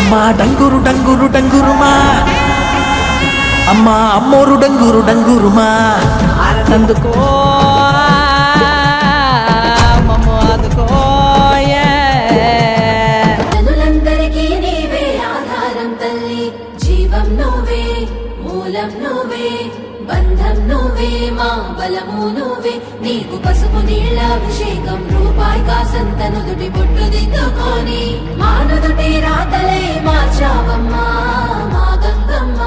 అమ్మా డంగురు డంగురు డంగురుమా, అమ్మా అమ్మోరు డంగురు డంగురుమా. అందుకో మమ్మ అందుకో జనులందరికీ నీవే ఆధారం తల్లి, జీవం నువ్వే, మూలం నువ్వే, బంధం నువ్వే, మా బలము నువ్వే. నీకు పసుపు నీళ్ళ అభిషేకం, రూపాయి కాసంత నుదుటి బొట్టు దిద్దుకొని మానుదుటి రాతలే మార్చావమ్మా మా గంగమ్మ.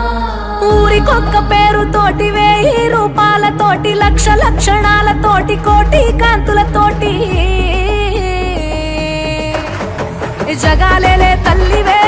ఊరికొక్క పేరుతోటి 1000 రూపాలతోటి, లక్ష లక్షణాలతోటి, కోటి కాంతులతోటి జగాలేలే తల్లివే